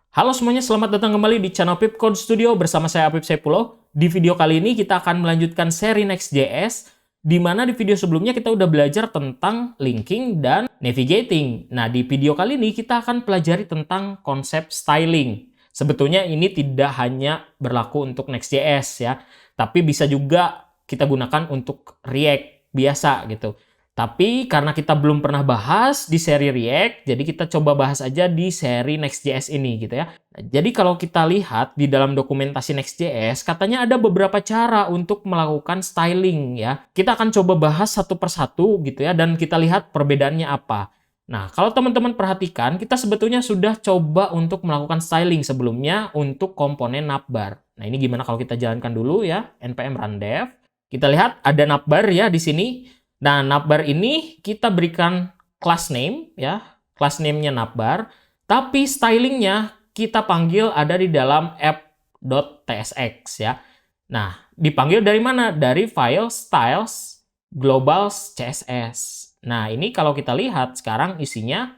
Halo semuanya, selamat datang kembali di channel Pip Code Studio bersama saya Apip Saipulo. Di video kali ini kita akan melanjutkan seri Next.js, di mana di video sebelumnya kita udah belajar tentang linking dan navigating. Nah, di video kali ini kita akan pelajari tentang konsep styling. Sebetulnya ini tidak hanya berlaku untuk Next.js ya, tapi bisa juga kita gunakan untuk React biasa gitu. Tapi karena kita belum pernah bahas di seri React, jadi kita coba bahas aja di seri Next.js ini gitu ya. Nah, jadi kalau kita lihat di dalam dokumentasi Next.js, katanya ada beberapa cara untuk melakukan styling ya. Kita akan coba bahas satu persatu gitu ya, dan kita lihat perbedaannya apa. Nah, kalau teman-teman perhatikan, kita sebetulnya sudah coba untuk melakukan styling sebelumnya untuk komponen navbar. Nah, ini gimana kalau kita jalankan dulu ya, npm run dev. Kita lihat ada navbar ya di sini. Nah, navbar ini kita berikan class name ya, class name-nya navbar, tapi stylingnya kita panggil ada di dalam app.tsx ya. Nah, dipanggil dari mana? Dari file styles globals css. Nah, ini kalau kita lihat sekarang isinya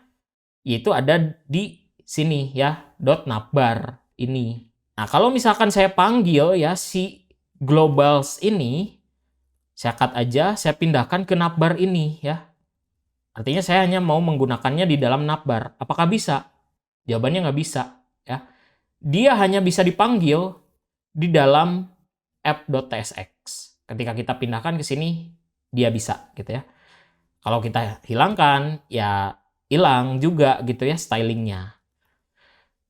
yaitu ada di sini ya, .navbar ini. Nah, kalau misalkan saya panggil ya si globals ini, saya cut aja, saya pindahkan ke navbar ini ya. Artinya saya hanya mau menggunakannya di dalam navbar. Apakah bisa? Jawabannya nggak bisa ya. Dia hanya bisa dipanggil di dalam app.tsx. Ketika kita pindahkan ke sini, dia bisa gitu ya. Kalau kita hilangkan, ya hilang juga gitu ya stylingnya.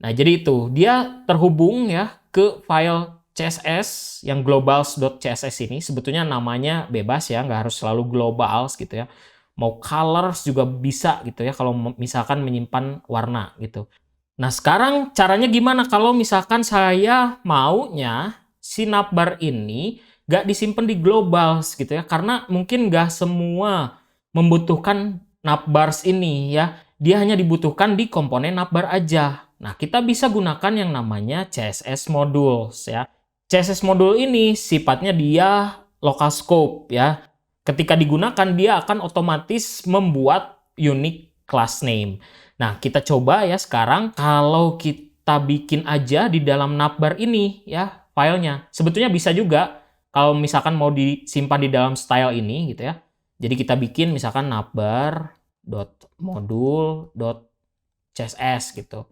Nah, jadi itu. Dia terhubung ya ke file CSS yang globals.css ini. Sebetulnya namanya bebas ya, nggak harus selalu globals gitu ya. Mau colors juga bisa gitu ya, kalau misalkan menyimpan warna gitu. Nah, sekarang caranya gimana kalau misalkan saya maunya si navbar ini nggak disimpan di globals gitu ya, karena mungkin nggak semua membutuhkan navbars ini ya. Dia hanya dibutuhkan di komponen navbar aja. Nah, kita bisa gunakan yang namanya CSS modules ya. CSS modul ini sifatnya dia local scope ya. Ketika digunakan dia akan otomatis membuat unique class name. Nah, kita coba ya sekarang kalau kita bikin aja di dalam navbar ini ya filenya. Sebetulnya bisa juga kalau misalkan mau disimpan di dalam style ini gitu ya. Jadi kita bikin misalkan navbar.modul.css gitu.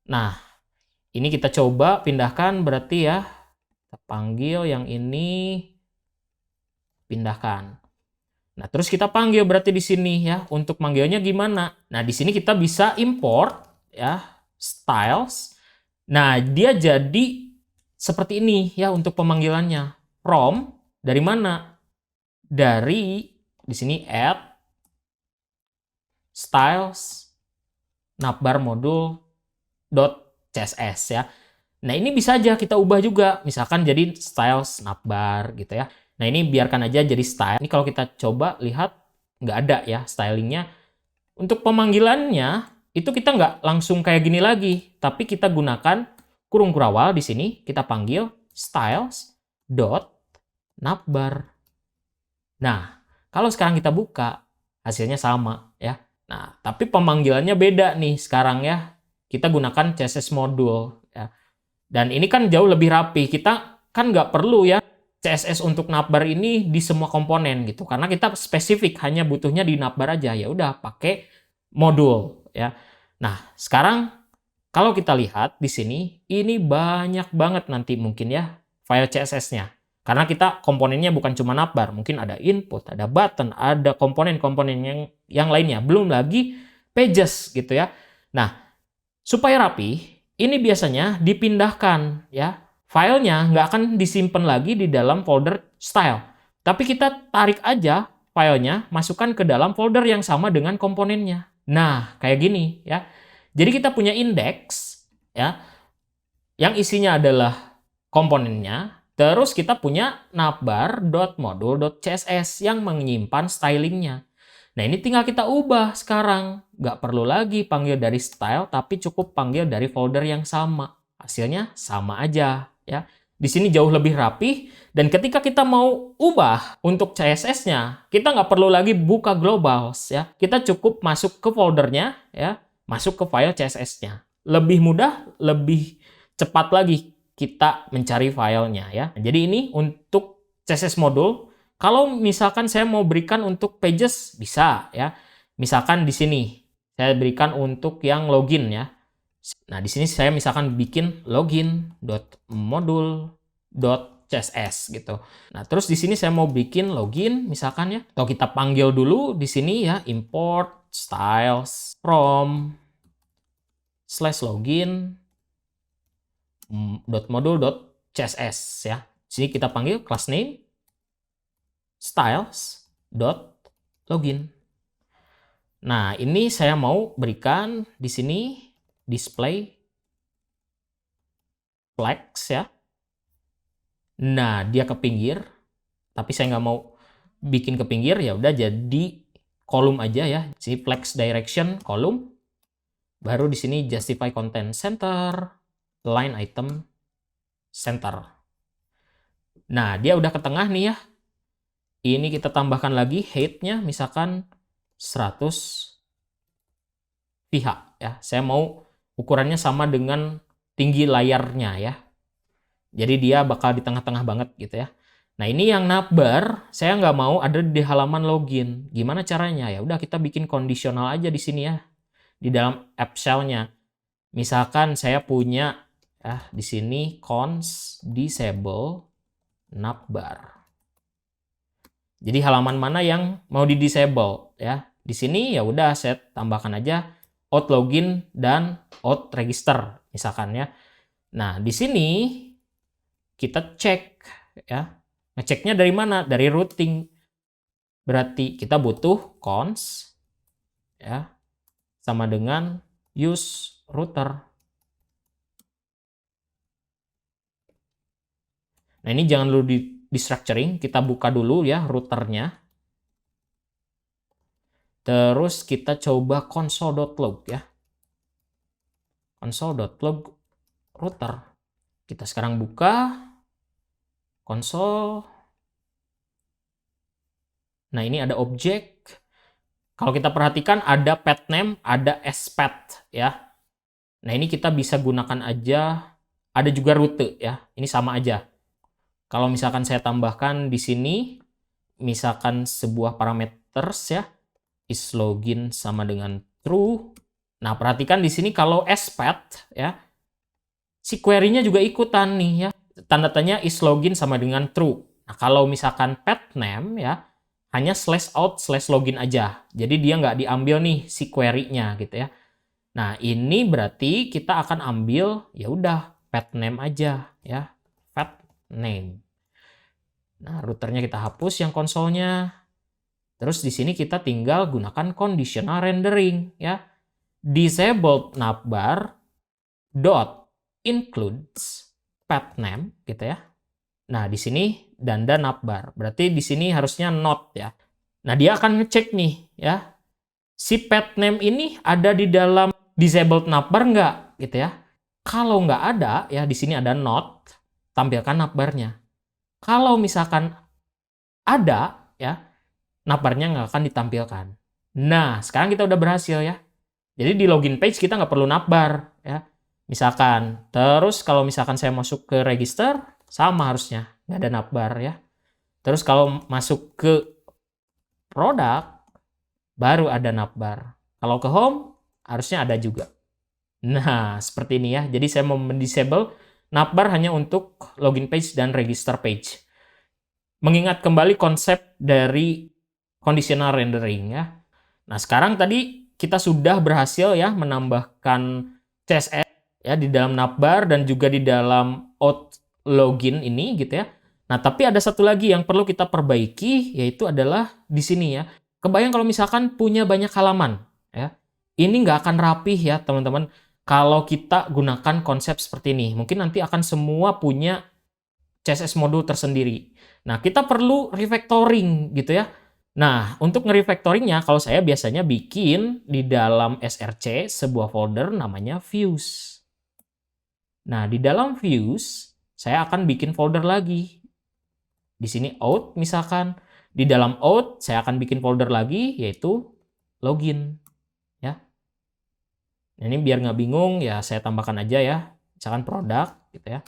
Nah, ini kita coba pindahkan berarti ya. Kita panggil yang ini, pindahkan. Nah, terus kita panggil berarti di sini ya. Untuk manggilnya gimana? Nah, di sini kita bisa import ya, styles. Nah, dia jadi seperti ini ya untuk pemanggilannya. From dari mana? Dari di sini add styles navbar modul.css ya. Nah, ini bisa aja kita ubah juga. Misalkan jadi styles navbar gitu ya. Nah, ini biarkan aja jadi style. Ini kalau kita coba lihat, nggak ada ya stylingnya. Untuk pemanggilannya, itu kita nggak langsung kayak gini lagi. Tapi kita gunakan kurung kurawal di sini. Kita panggil styles.navbar. Nah, kalau sekarang kita buka, hasilnya sama ya. Nah, tapi pemanggilannya beda nih sekarang ya. Kita gunakan CSS modul ya. Dan ini kan jauh lebih rapi. Kita kan nggak perlu ya CSS untuk navbar ini di semua komponen gitu. Karena kita spesifik hanya butuhnya di navbar aja. Ya udah pakai modul ya. Nah, sekarang kalau kita lihat di sini, ini banyak banget nanti mungkin ya file CSS-nya. Karena kita komponennya bukan cuma navbar, mungkin ada input, ada button, ada komponen-komponen yang lainnya. Belum lagi pages gitu ya. Nah, supaya rapi, ini biasanya dipindahkan ya. Filenya nggak akan disimpan lagi di dalam folder style. Tapi kita tarik aja filenya, masukkan ke dalam folder yang sama dengan komponennya. Nah, kayak gini ya. Jadi kita punya index ya, yang isinya adalah komponennya. Terus kita punya navbar.modul.css yang menyimpan stylingnya. Nah, ini tinggal kita ubah sekarang. Nggak perlu lagi panggil dari style, tapi cukup panggil dari folder yang sama. Hasilnya sama aja ya. Di sini jauh lebih rapi, dan ketika kita mau ubah untuk CSS-nya, kita nggak perlu lagi buka globals ya. Kita cukup masuk ke foldernya ya, masuk ke file CSS-nya. lebih mudah, lebih cepat lagi kita mencari filenya ya. Jadi ini untuk CSS modul. Kalau misalkan saya mau berikan untuk pages bisa ya. Misalkan di sini saya berikan untuk yang login ya. Nah, di sini saya misalkan bikin login.modul.css gitu. Nah, terus di sini saya mau bikin login misalkan ya. Atau kita panggil dulu di sini ya, import styles from /login .modul.css ya. Di sini kita panggil class name styles.login. Nah, ini saya mau berikan di sini display flex ya. Nah, dia ke pinggir, tapi saya nggak mau bikin ke pinggir, ya udah jadi kolom aja ya. Di sini flex direction kolom. Baru di sini justify content center, line item center. Nah, dia udah ke tengah nih ya. Ini kita tambahkan lagi height-nya misalkan 100 pihak ya. Saya mau ukurannya sama dengan tinggi layarnya ya. Jadi dia bakal di tengah-tengah banget gitu ya. Nah, ini yang navbar saya nggak mau ada di halaman login. Gimana caranya? Ya udah kita bikin kondisional aja di sini ya. Di dalam app shell-nya. Misalkan saya punya ya di sini cons disable navbar. Jadi halaman mana yang mau di disable ya. Di sini ya udah saya tambahkan aja out login dan out register misalkan ya. Nah, di sini kita cek ya. Ngeceknya dari mana? Dari routing. Berarti kita butuh cons ya sama dengan use router. Nah, ini jangan dulu di structuring, kita buka dulu ya routernya. Terus kita coba console.log ya. Console.log router. Kita sekarang buka console. Nah, ini ada objek. Kalau kita perhatikan ada path name, ada spath ya. Nah, ini kita bisa gunakan aja, ada juga rute ya. Ini sama aja. Kalau misalkan saya tambahkan di sini, misalkan sebuah parameters ya, is login sama dengan true. Nah, perhatikan di sini kalau spath ya, si query-nya juga ikutan nih ya. Tanda tanya is login sama dengan true. Nah, kalau misalkan path name ya, hanya /out/login aja. Jadi dia nggak diambil nih si query-nya gitu ya. Nah, ini berarti kita akan ambil ya udah path name aja ya. Path name. Nah, routernya kita hapus yang konsolnya. Terus di sini kita tinggal gunakan conditional rendering ya. Disabled navbar dot includes path name gitu ya. Nah, di sini danda navbar. Berarti di sini harusnya not ya. Nah, dia akan ngecek nih ya. Si path name ini ada di dalam disabled navbar nggak gitu ya. Kalau nggak ada ya di sini ada not, tampilkan navbarnya. Kalau misalkan ada ya, navbarnya nggak akan ditampilkan. Nah, sekarang kita udah berhasil ya. Jadi di login page kita nggak perlu navbar ya. Misalkan, terus kalau misalkan saya masuk ke register, sama harusnya, nggak ada navbar ya. Terus kalau masuk ke produk, baru ada navbar. Kalau ke home, harusnya ada juga. Nah, seperti ini ya. Jadi saya mau mendisable navbar hanya untuk login page dan register page. Mengingat kembali konsep dari conditional rendering ya. Nah, sekarang tadi kita sudah berhasil ya menambahkan CSS ya di dalam navbar dan juga di dalam out login ini gitu ya. Nah, tapi ada satu lagi yang perlu kita perbaiki, yaitu adalah di sini ya. Kebayang kalau misalkan punya banyak halaman ya. Ini nggak akan rapih ya teman-teman kalau kita gunakan konsep seperti ini. Mungkin nanti akan semua punya CSS modul tersendiri. Nah, kita perlu refactoring gitu ya. Nah, untuk nge-refactoringnya, kalau saya biasanya bikin di dalam src sebuah folder namanya views. Nah, di dalam views, saya akan bikin folder lagi. Di sini out misalkan. Di dalam out, saya akan bikin folder lagi, yaitu login. Ya. Nah, ini biar nggak bingung ya saya tambahkan aja ya, misalkan produk gitu ya.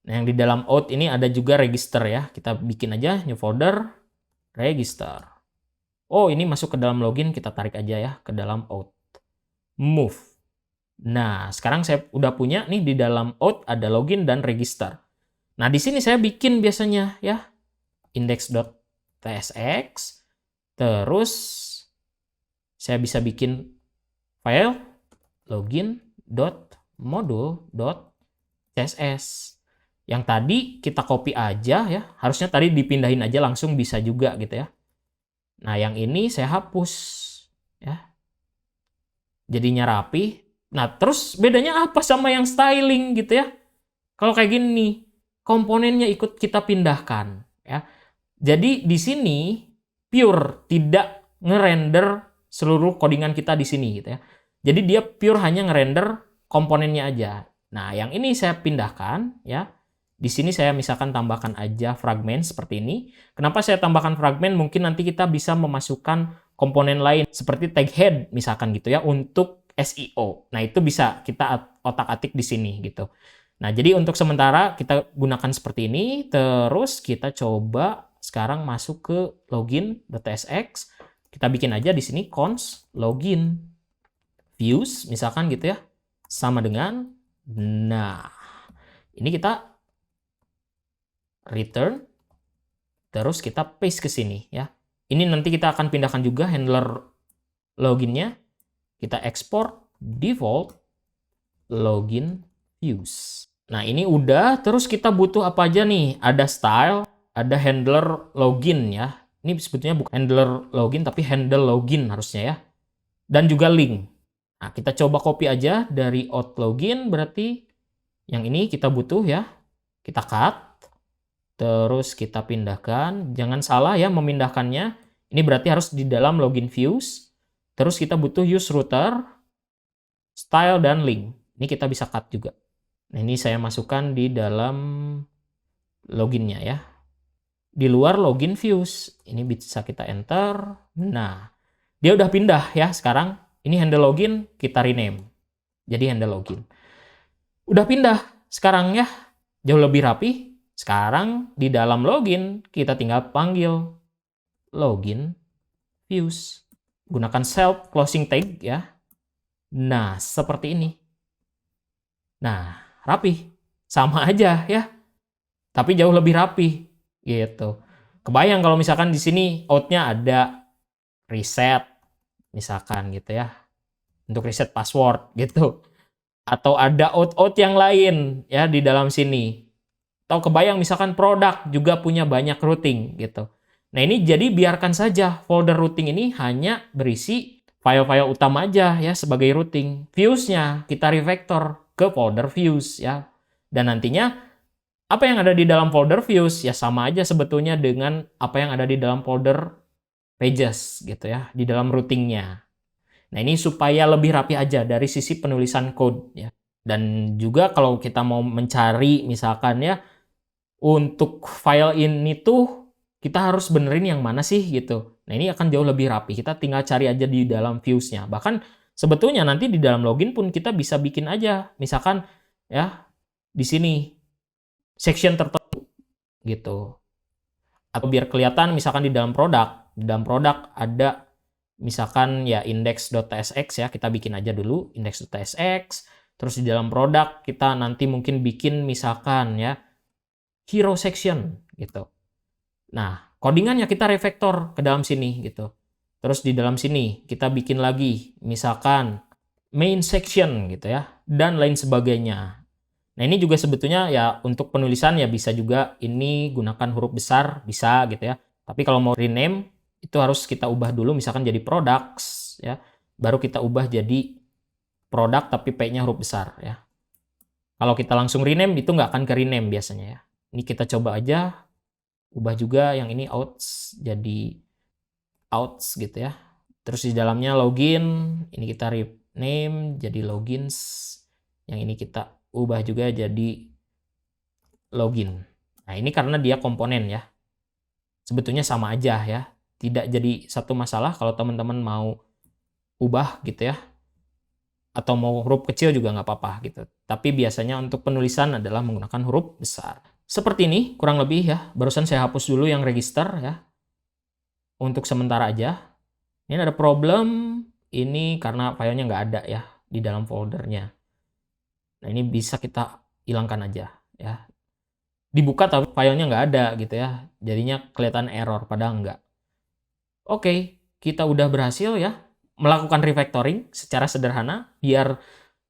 Nah, yang di dalam out ini ada juga register ya. Kita bikin aja new folder, register. Oh, ini masuk ke dalam login, kita tarik aja ya ke dalam out. Move. Nah, sekarang saya udah punya nih di dalam out ada login dan register. Nah, di sini saya bikin biasanya ya index.tsx, terus saya bisa bikin file login.module.css. Yang tadi kita copy aja ya, harusnya tadi dipindahin aja langsung bisa juga gitu ya. Nah, yang ini saya hapus ya. Jadinya rapi. Nah, terus bedanya apa sama yang styling gitu ya? Kalau kayak gini, komponennya ikut kita pindahkan ya. Jadi di sini pure tidak ngerender seluruh codingan kita di sini gitu ya. Jadi dia pure hanya ngerender komponennya aja. Nah, yang ini saya pindahkan ya. Di sini saya misalkan tambahkan aja fragmen seperti ini. Kenapa saya tambahkan fragmen? Mungkin nanti kita bisa memasukkan komponen lain seperti tag head misalkan gitu ya untuk SEO. Nah, itu bisa kita otak-atik di sini gitu. Nah, jadi untuk sementara kita gunakan seperti ini, terus kita coba sekarang masuk ke login.tsx. Kita bikin aja di sini const login views misalkan gitu ya. Sama dengan nah, ini kita return terus kita paste ke sini ya. Ini nanti kita akan pindahkan juga handler loginnya. Kita export default login views. Nah, ini udah, terus kita butuh apa aja nih? Ada style, ada handler login ya. Ini sebetulnya bukan handler login, tapi handle login harusnya ya. Dan juga link. Nah, kita coba copy aja dari out login, berarti yang ini kita butuh ya. Kita cut, terus kita pindahkan. Jangan salah ya memindahkannya. Ini berarti harus di dalam login views. Terus kita butuh use router, style, dan link. Ini kita bisa cut juga. Nah, ini saya masukkan di dalam loginnya ya. Di luar login views. Ini bisa kita enter. Nah, dia udah pindah ya sekarang. Ini handle login, kita rename. Jadi handle login. Udah pindah sekarang ya. Jauh lebih rapi. Sekarang di dalam login, kita tinggal panggil login views. Gunakan self closing tag ya. Nah, seperti ini. Nah, rapi. Sama aja ya. Tapi jauh lebih rapi gitu. Kebayang kalau misalkan di sini out-nya ada reset misalkan gitu ya. Untuk reset password gitu. Atau ada out-out yang lain ya di dalam sini. Atau kebayang misalkan produk juga punya banyak routing gitu. Nah, ini jadi biarkan saja folder routing ini hanya berisi file-file utama aja ya sebagai routing. Views-nya kita refactor ke folder views ya. Dan nantinya apa yang ada di dalam folder views ya sama aja sebetulnya dengan apa yang ada di dalam folder pages gitu ya, di dalam routingnya. Nah, ini supaya lebih rapi aja dari sisi penulisan code ya. Dan juga kalau kita mau mencari misalkan ya untuk file ini tuh kita harus benerin yang mana sih gitu. Nah, ini akan jauh lebih rapi. Kita tinggal cari aja di dalam views-nya. Bahkan sebetulnya nanti di dalam login pun kita bisa bikin aja. Misalkan ya di sini section tertentu gitu. Atau biar kelihatan misalkan di dalam produk. Di dalam produk ada misalkan ya index.tsx ya. Kita bikin aja dulu index.tsx. Terus di dalam produk kita nanti mungkin bikin misalkan ya hero section gitu. Nah, codingannya kita refactor ke dalam sini gitu. Terus di dalam sini kita bikin lagi misalkan main section gitu ya dan lain sebagainya. Nah, ini juga sebetulnya ya untuk penulisan ya bisa juga ini gunakan huruf besar bisa gitu ya. Tapi kalau mau rename itu harus kita ubah dulu misalkan jadi products ya. Baru kita ubah jadi produk tapi P-nya huruf besar ya. Kalau kita langsung rename itu nggak akan ke rename biasanya ya. Ini kita coba aja, ubah juga yang ini outs jadi outs gitu ya. Terus di dalamnya login, ini kita rename jadi logins. Yang ini kita ubah juga jadi login. Nah, ini karena dia komponen ya. Sebetulnya sama aja ya. Tidak jadi satu masalah kalau teman-teman mau ubah gitu ya. Atau mau huruf kecil juga nggak apa-apa gitu. Tapi biasanya untuk penulisan adalah menggunakan huruf besar. Seperti ini kurang lebih ya. Barusan saya hapus dulu yang register ya. Untuk sementara aja. Ini ada problem. Ini karena filenya nggak ada ya di dalam foldernya. Nah ini bisa kita hilangkan aja ya. Dibuka tapi filenya nggak ada gitu ya. Jadinya kelihatan error padahal nggak. Oke, kita udah berhasil ya melakukan refactoring secara sederhana biar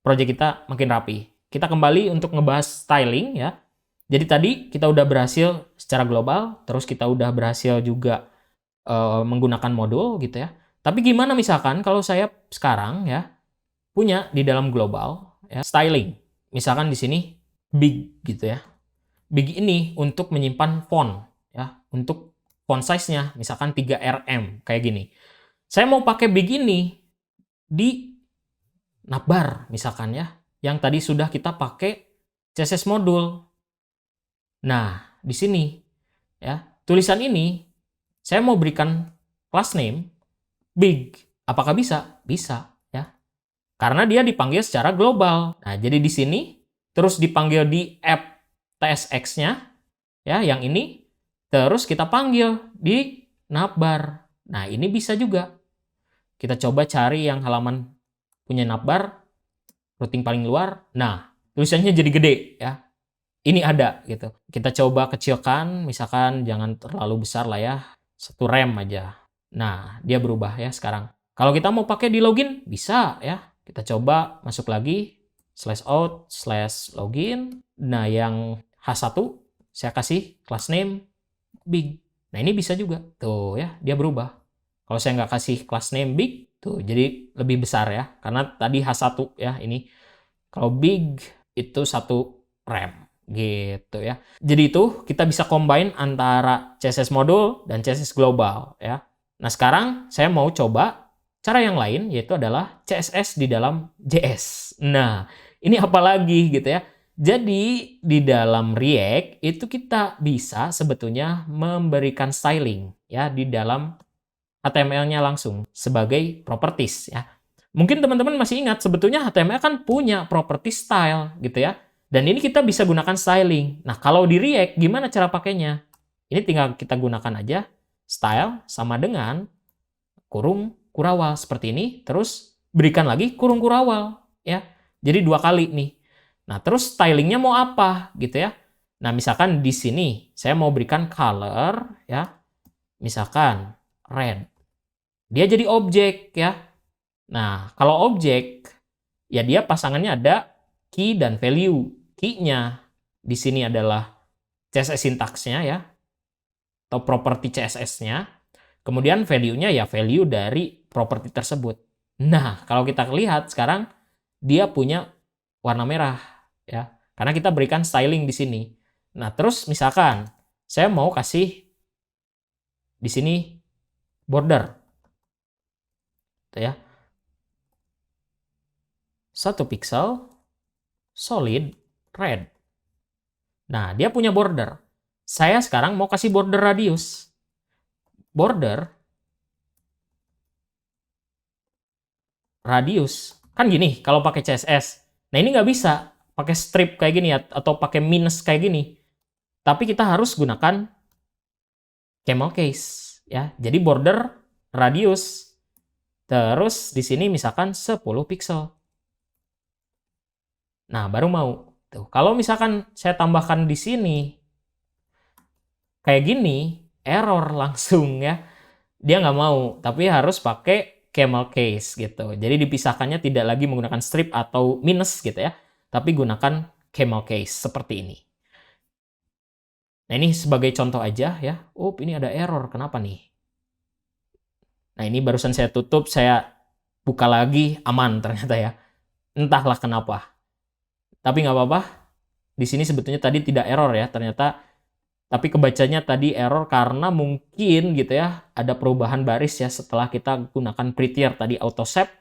project kita makin rapi. Kita kembali untuk ngebahas styling ya. Jadi tadi kita udah berhasil secara global, terus kita udah berhasil juga menggunakan modul gitu ya. Tapi gimana misalkan kalau saya sekarang ya punya di dalam global ya styling. Misalkan di sini big gitu ya. Big ini untuk menyimpan font ya, untuk font size-nya misalkan 3 rm kayak gini. Saya mau pakai big ini di navbar misalkan ya, yang tadi sudah kita pakai CSS modul. Nah, di sini ya, tulisan ini saya mau berikan class name big. Apakah bisa? Bisa ya. Karena dia dipanggil secara global. Nah, jadi di sini terus dipanggil di app TSX-nya ya, yang ini terus kita panggil di navbar. Nah, ini bisa juga. Kita coba cari yang halaman punya navbar, routing paling luar. Nah, tulisannya jadi gede ya. Ini ada gitu. Kita coba kecilkan, misalkan jangan terlalu besar lah ya. 1 rem aja. Nah, dia berubah ya sekarang. Kalau kita mau pakai di login, bisa ya. Kita coba masuk lagi, /out/login. Nah, yang H1 saya kasih class name big. Nah, ini bisa juga. Tuh ya, dia berubah. Kalau saya nggak kasih class name big, tuh jadi lebih besar ya. Karena tadi H1 ya, ini. Kalau big itu 1 rem gitu ya. Jadi itu kita bisa combine antara CSS modul dan CSS global ya. Nah, sekarang saya mau coba cara yang lain, yaitu adalah CSS di dalam JS. Nah, ini apa lagi gitu ya. Jadi di dalam React itu kita bisa sebetulnya memberikan styling ya di dalam HTML-nya langsung sebagai properties ya. Mungkin teman-teman masih ingat sebetulnya HTML kan punya property style gitu ya. Dan ini kita bisa gunakan styling. Nah, kalau di React gimana cara pakainya? Ini tinggal kita gunakan aja style sama dengan kurung kurawal seperti ini, terus berikan lagi kurung kurawal ya. Jadi 2 kali nih. Nah, terus stylingnya mau apa gitu ya. Nah, misalkan di sini saya mau berikan color ya. Misalkan red. Dia jadi objek ya. Nah, kalau objek ya dia pasangannya ada key dan value. Key-nya di sini adalah CSS sintaksnya ya. Atau property CSS-nya. Kemudian value-nya ya value dari property tersebut. Nah, kalau kita lihat sekarang dia punya warna merah ya. Karena kita berikan styling di sini. Nah, terus misalkan saya mau kasih di sini border ya. 1 pixel solid red. Nah, dia punya border. Saya sekarang mau kasih border radius. Border radius kan gini kalau pakai CSS. Nah, ini nggak bisa pakai strip kayak gini ya, atau pakai minus kayak gini. Tapi kita harus gunakan camel case ya. Jadi border radius terus di sini misalkan 10 pixel. Nah, baru mau. Tuh, kalau misalkan saya tambahkan di sini kayak gini, error langsung ya. Dia nggak mau, tapi harus pakai camel case gitu. Jadi dipisahkannya tidak lagi menggunakan strip atau minus gitu ya, tapi gunakan camel case seperti ini. Nah, ini sebagai contoh aja ya. Ini ada error. Kenapa nih? Nah, ini barusan saya tutup, saya buka lagi, aman ternyata ya. Entahlah kenapa. Tapi nggak apa-apa. Di sini sebetulnya tadi tidak error ya, ternyata. Tapi kebacanya tadi error karena mungkin gitu ya, ada perubahan baris ya setelah kita gunakan prettier tadi auto save.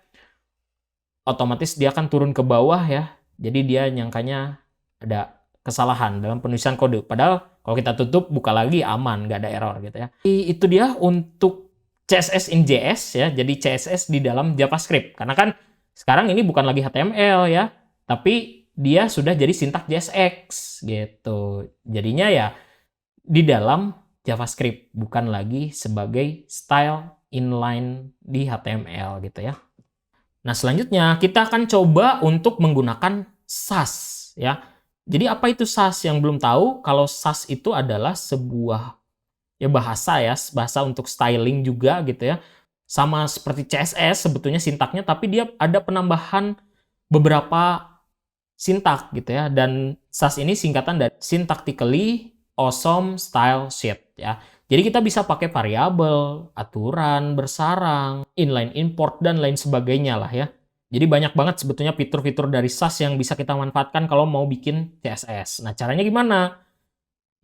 Otomatis dia akan turun ke bawah ya. Jadi dia nyangkanya ada kesalahan dalam penulisan kode. Padahal kalau kita tutup, buka lagi, aman, nggak ada error gitu ya. Itu dia untuk CSS in JS ya, jadi CSS di dalam JavaScript. Karena kan Sekarang ini bukan lagi HTML ya, tapi dia sudah jadi sintak JSX gitu. Jadinya ya di dalam JavaScript, bukan lagi sebagai style inline di HTML gitu ya. Nah, selanjutnya kita akan coba untuk menggunakan Sass ya. Jadi apa itu Sass? Yang belum tahu, kalau Sass itu adalah sebuah ya bahasa ya, bahasa untuk styling juga gitu ya. Sama seperti CSS sebetulnya sintaknya, tapi dia ada penambahan beberapa sintak gitu ya. Dan Sass ini singkatan dari Syntactically Awesome Style Sheet ya. Jadi kita bisa pakai variabel, aturan, bersarang, inline import, dan lain sebagainya lah ya. Jadi banyak banget sebetulnya fitur-fitur dari Sass yang bisa kita manfaatkan kalau mau bikin CSS. Nah, caranya gimana?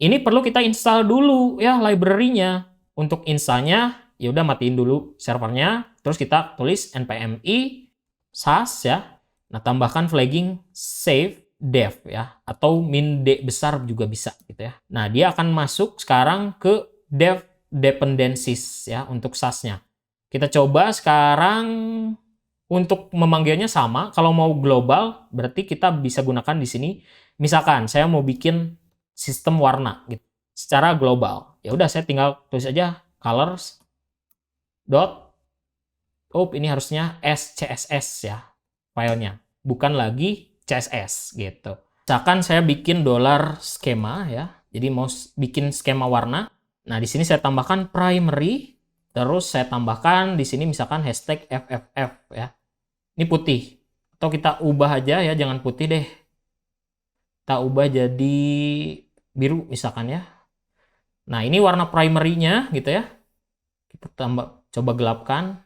Ini perlu kita install dulu ya library-nya. Untuk installnya, ya udah matiin dulu servernya, terus kita tulis npm i sass ya. Nah, tambahkan flagging save dev ya, atau min d besar juga bisa gitu ya. Nah, dia akan masuk sekarang ke dev dependencies ya untuk Sass-nya. Kita coba sekarang untuk memanggilnya sama. Kalau mau global, berarti kita bisa gunakan di sini. Misalkan saya mau bikin sistem warna gitu secara global. Ya udah saya tinggal tulis aja colors dot ini harusnya SCSS ya filenya, bukan lagi CSS gitu. Misalkan saya bikin $skema ya. Jadi mau bikin skema warna. Nah, di sini saya tambahkan primary, terus saya tambahkan di sini misalkan hashtag FFF ya. Ini putih. Atau kita ubah aja ya, jangan putih deh. Kita ubah jadi biru misalkan ya. Nah, ini warna primary-nya gitu ya. Kita coba gelapkan.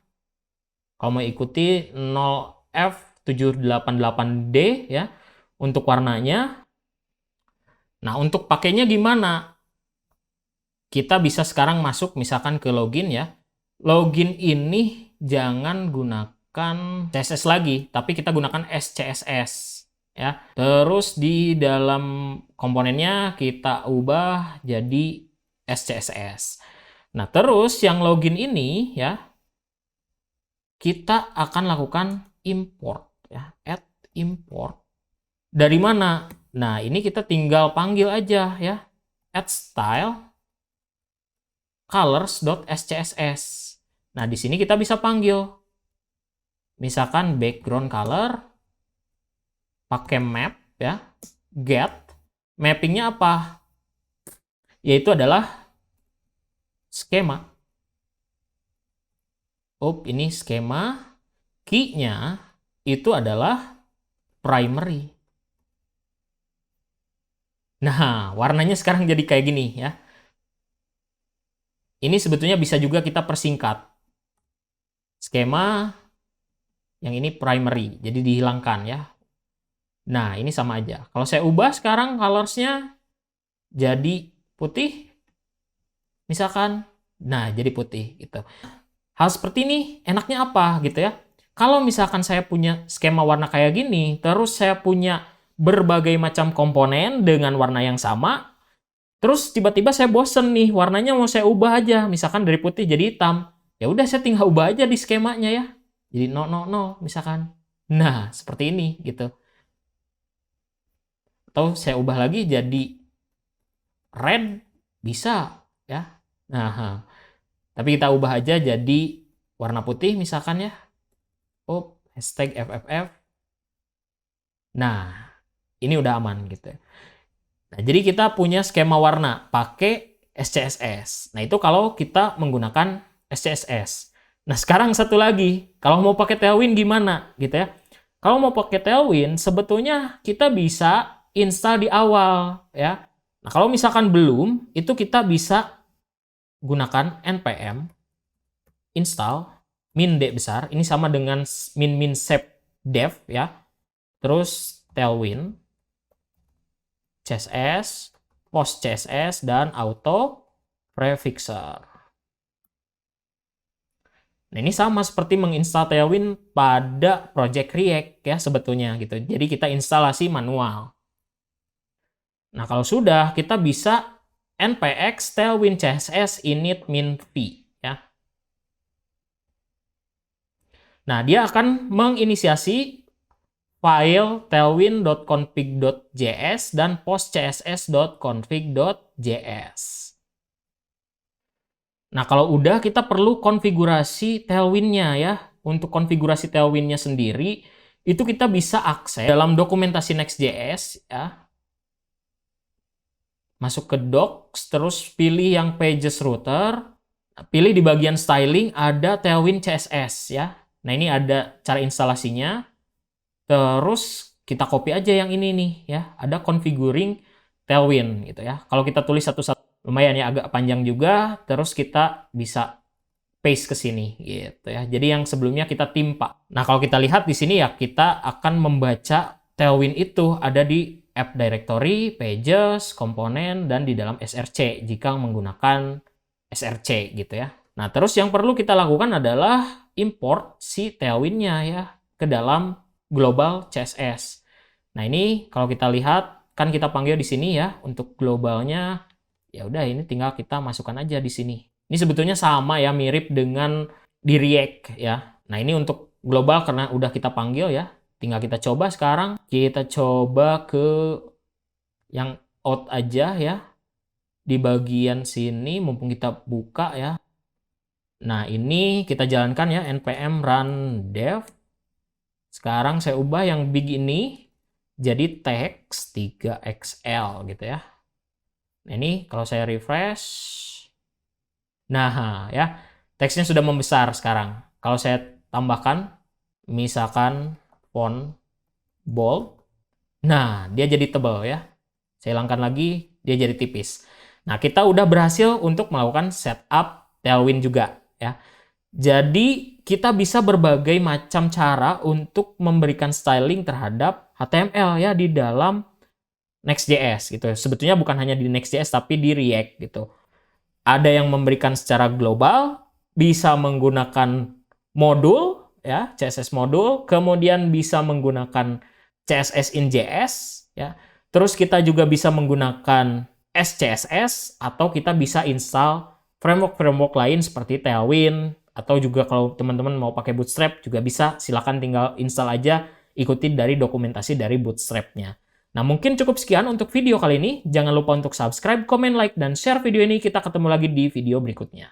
Kalau mau ikuti 0F788D ya untuk warnanya. Nah, untuk pakainya gimana? Kita bisa sekarang masuk misalkan ke login ya. Login ini jangan gunakan CSS lagi, tapi kita gunakan SCSS ya. Terus di dalam komponennya kita ubah jadi SCSS. Nah, terus yang login ini ya, kita akan lakukan import ya, add import. Dari mana? Nah, ini kita tinggal panggil aja ya, add style colors.scss. Nah, di sini kita bisa panggil misalkan background color pakai map ya, get. Mappingnya apa? Yaitu adalah skema. Ini skema. Key-nya itu adalah primary. Nah, warnanya sekarang jadi kayak gini ya. Ini sebetulnya bisa juga kita persingkat. Skema yang ini primary, jadi dihilangkan ya. Nah, ini sama aja. Kalau saya ubah sekarang colors-nya jadi putih, misalkan, nah jadi putih gitu. Hal seperti ini enaknya apa gitu ya? Kalau misalkan saya punya skema warna kayak gini, terus saya punya berbagai macam komponen dengan warna yang sama, terus tiba-tiba saya bosen nih, warnanya mau saya ubah aja, misalkan dari putih jadi hitam. Ya udah saya tinggal ubah aja di skemanya ya. Jadi 000 misalkan. Nah, seperti ini gitu. Atau saya ubah lagi jadi red, bisa ya. Nah, tapi kita ubah aja jadi warna putih misalkan ya. Hashtag FFF. Nah, ini udah aman gitu. Nah, jadi kita punya skema warna pakai SCSS. Nah, itu kalau kita menggunakan SCSS. Nah, sekarang satu lagi, kalau mau pakai Tailwind gimana gitu ya? Kalau mau pakai Tailwind, sebetulnya kita bisa install di awal ya. Nah, kalau misalkan belum, itu kita bisa gunakan npm install min d besar. Ini sama dengan min save dev ya. Terus Tailwind CSS, post CSS, dan auto prefixer. Nah, ini sama seperti menginstal Tailwind pada project React ya sebetulnya gitu. Jadi kita instalasi manual. Nah, kalau sudah kita bisa npx tailwind css init min v ya. Nah, dia akan menginisiasi file tailwind.config.js dan postcss.config.js. Nah, kalau udah kita perlu konfigurasi Tailwind-nya ya. Untuk konfigurasi Tailwind-nya sendiri, itu kita bisa akses dalam dokumentasi Next.js ya. Masuk ke docs, terus pilih yang pages router, pilih di bagian styling ada Tailwind CSS ya. Nah, ini ada cara instalasinya. Terus kita copy aja yang ini nih ya. Ada configuring Tailwind gitu ya. Kalau kita tulis satu-satu lumayan ya, agak panjang juga, terus kita bisa paste ke sini gitu ya. Jadi yang sebelumnya kita timpa. Nah, kalau kita lihat di sini ya, kita akan membaca Tailwind itu ada di app directory, pages, komponen, dan di dalam src jika menggunakan src gitu ya. Nah, terus yang perlu kita lakukan adalah import si Tailwind-nya ya ke dalam global CSS. Nah, ini kalau kita lihat kan kita panggil di sini ya untuk globalnya. Ya udah, ini tinggal kita masukkan aja di sini. Ini sebetulnya sama ya, mirip dengan di React ya. Nah, ini untuk global karena udah kita panggil ya. Tinggal kita coba sekarang. Kita coba ke yang out aja ya. Di bagian sini mumpung kita buka ya. Nah, ini kita jalankan ya, npm run dev. Sekarang saya ubah yang big ini jadi text 3xl gitu ya. Nah, ini kalau saya refresh, nah ya, teksnya sudah membesar sekarang. Kalau saya tambahkan, misalkan font bold, nah dia jadi tebal ya. Saya hilangkan lagi, dia jadi tipis. Nah, kita udah berhasil untuk melakukan setup Tailwind juga ya. Jadi kita bisa berbagai macam cara untuk memberikan styling terhadap HTML ya di dalam Next.js gitu. Sebetulnya bukan hanya di Next.js tapi di React gitu. Ada yang memberikan secara global, bisa menggunakan modul ya, CSS modul, kemudian bisa menggunakan CSS in JS ya. Terus kita juga bisa menggunakan SCSS atau kita bisa install framework-framework lain seperti Tailwind atau juga kalau teman-teman mau pakai Bootstrap juga bisa, silakan tinggal install aja, ikuti dari dokumentasi dari Bootstrap-nya. Nah, mungkin cukup sekian untuk video kali ini. Jangan lupa untuk subscribe, komen, like, dan share video ini. Kita ketemu lagi di video berikutnya.